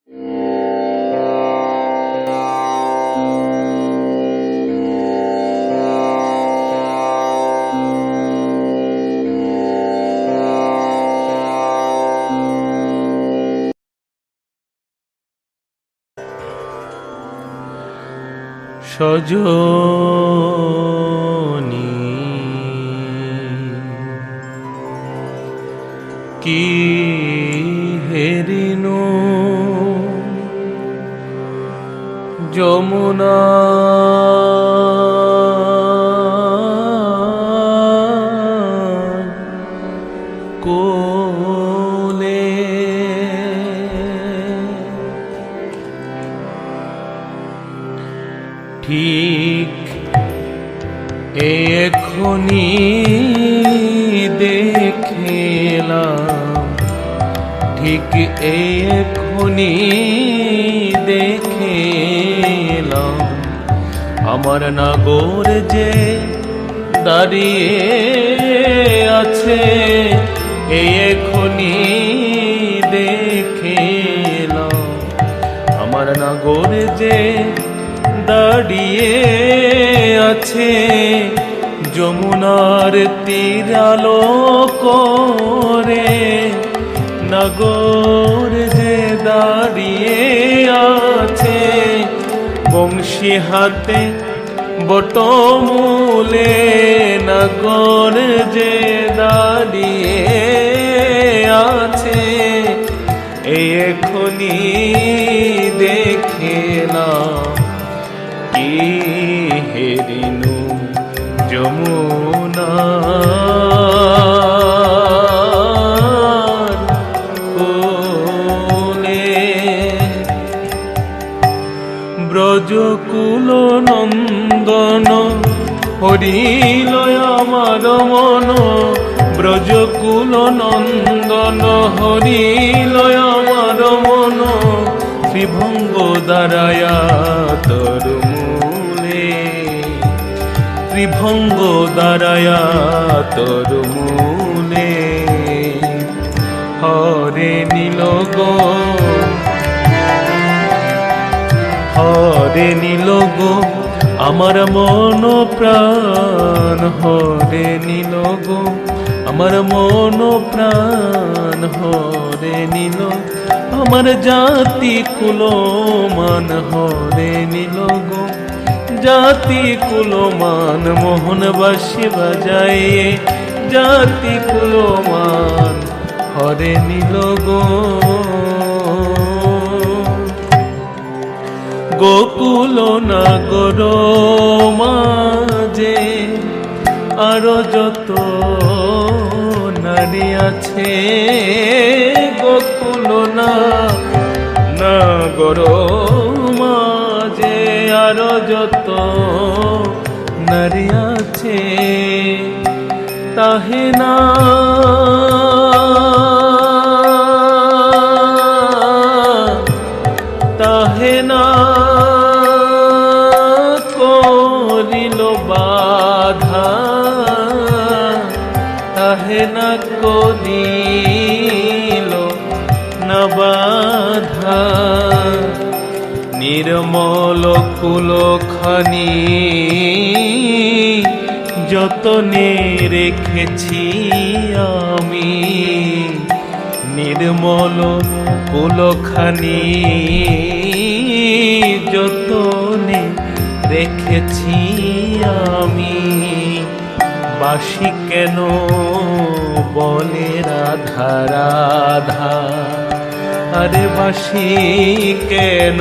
সজনী কি হেরিনো যমুনা কোলে ঠিক এখনি দেখলাম, ঠিক এখনি দেখলাম আমার নাগর যে দাঁড়িয়ে আছে, এখনি দেখলাম আমার নাগর যে দাঁড়িয়ে আছে, যমুনার তীর আলো করে নাগর যে দাঁড়িয়ে আছে, বংশী হাতে বটমূলে নাগর যে দাঁড়িয়ে আছে, এখনি দেখলাম কি হেরিনু যমুনার কোলে। ব্রজকুল নন্দন হরিল আমার মন, ব্রজকুল নন্দন হরিল আমার মন, ত্রিভঙ্গ দাঁড়ায়া তোর মূলে, ত্রিভঙ্গ দাঁড়ায়া তোর মূলে। হরে নীল গো, হরে নীল গো আমার মন প্রাণ, হরে নীল গো আমার মন প্রাণ, হরে নীল আমার জাতি কুলমান, হরে নীল গো জাতি কুলমান, মোহন বাঁশি বাজায় জাতি কুলমান, হরে নীল গো। গোকুল নাগর মাঝে আরো যত নারী আছে, গোকুল নাগর মাঝে আরো যত নারী আছে, তাহে না তাহে না করিল বাধা, তাহে না করিল না বাধা, নির্মল কুলখানি যতনে রেখেছি আমি, নির্মল কুলখানি যতনে রেখেছি আমি। বাঁশি কেন বলে রাধা রাধা, আরে বাঁশি কেন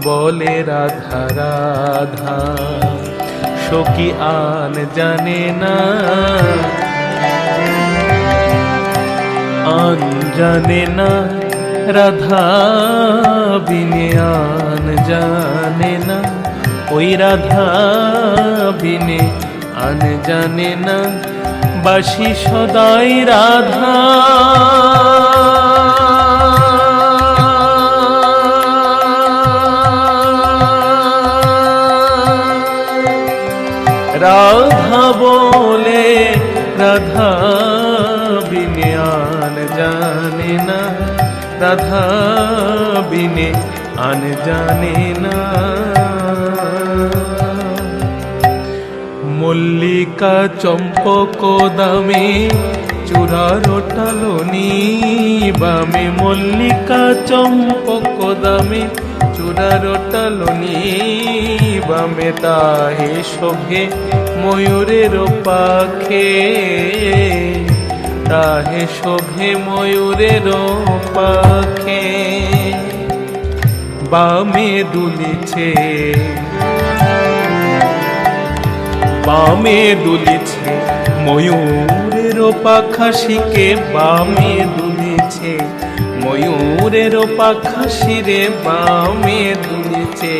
বলে রাধা রাধা, সখী আন জানে না, আন জানে না রাধা বিনে, আন জানে না ওই রাধা বিনে, আন জানে না বাঁশি সদাই রাধা। রাধা বলে রাধা বিনে, আন জানে না রাধা বিনে আন জানে না। মল্লিকা চম্পক দামে চূড়ার টালনি বামে, মল্লিকা চম্পক দামে চূড়ার টালনি বামে, তাহে শোভে ময়ূরের পাখে, তাহে শোভে ময়ূরের পাখে। বামে দুলিছে, বামে দুলিছে ময়ূরের পাখাশিকে, বামে দুলিছে ময়ূরের পাখাশিরে, বামে দুলিছে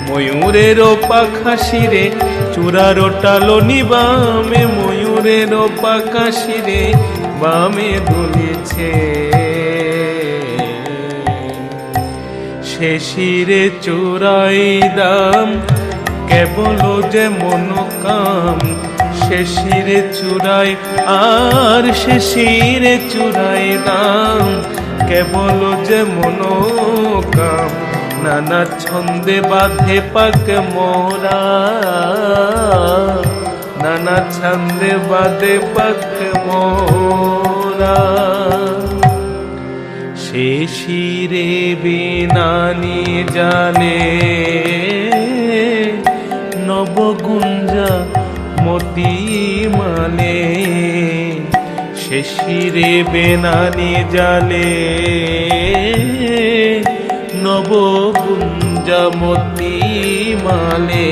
ময়ূরের পাখাশিরে, চূড়ার টালনি বামে ময়ূরের পাখাশিরে, বামে দুলিছে। সে শিরে চূড়াই দাম কেবল যে মনোকাম, সে শিরে চূড়াই আর সে শিরে চূড়াই দাম কেবল যে মনোকাম। নানা ছন্দে বাঁধে পাক মোরা, নানা ছন্দে বাঁধে পাক মোরা। সে শিরে বিনানি জালে নবগুঞ্জা মতি মালে, সে শিরে বেনানি জালে নবগুঞ্জা মতি মালে।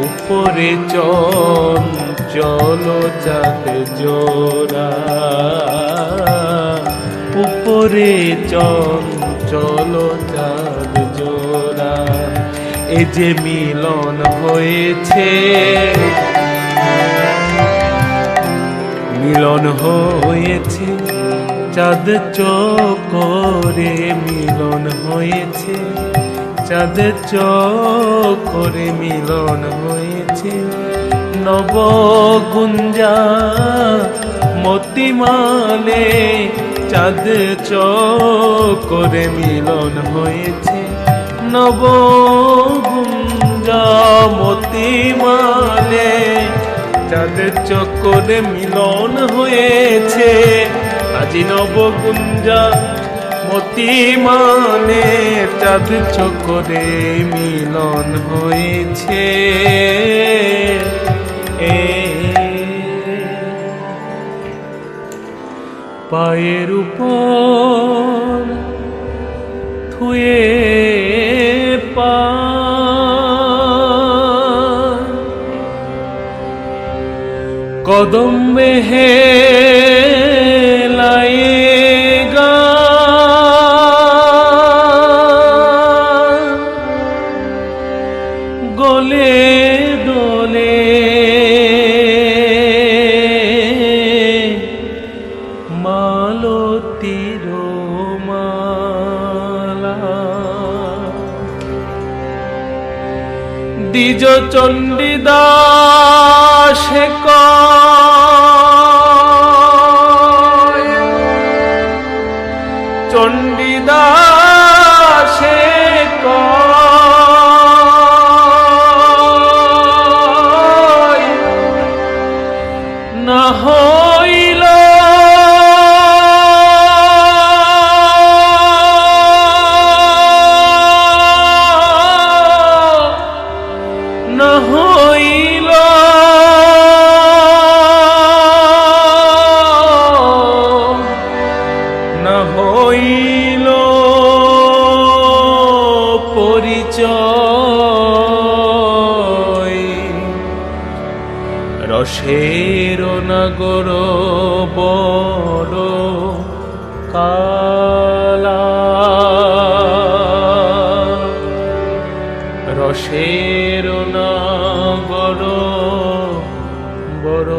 উপরে চঞ্চল চাঁদ জোড়া, উপরে চঞ্চল চাঁদ জোড়া। এ যে মিলন হয়েছে, মিলন হয়েছে চাঁদ চকরে, মিলন হয়েছে চাঁদ চকরে, মিলন হয়েছে নবগুঞ্জা মতিমালে। চাঁদ চকরে মিলন হয়েছে নবগুঞ্জা মতিমালে, চাঁদ চকরে মিলন হয়েছে আজি নবগুঞ্জা মতিমালে, চাঁদ চকরে মিলন হয়েছে। পায়ের উপর থুয়ে পা, কদম্বে হেলায়েগা, গলে দোলে মালতীর মালা। দ্বিজ চণ্ডীদাসে কয়, চণ্ডীদাসে কয়, না হইল না হইল না হইল পরিচয়। রসের নগর বড় কালা, রসের নগর বড়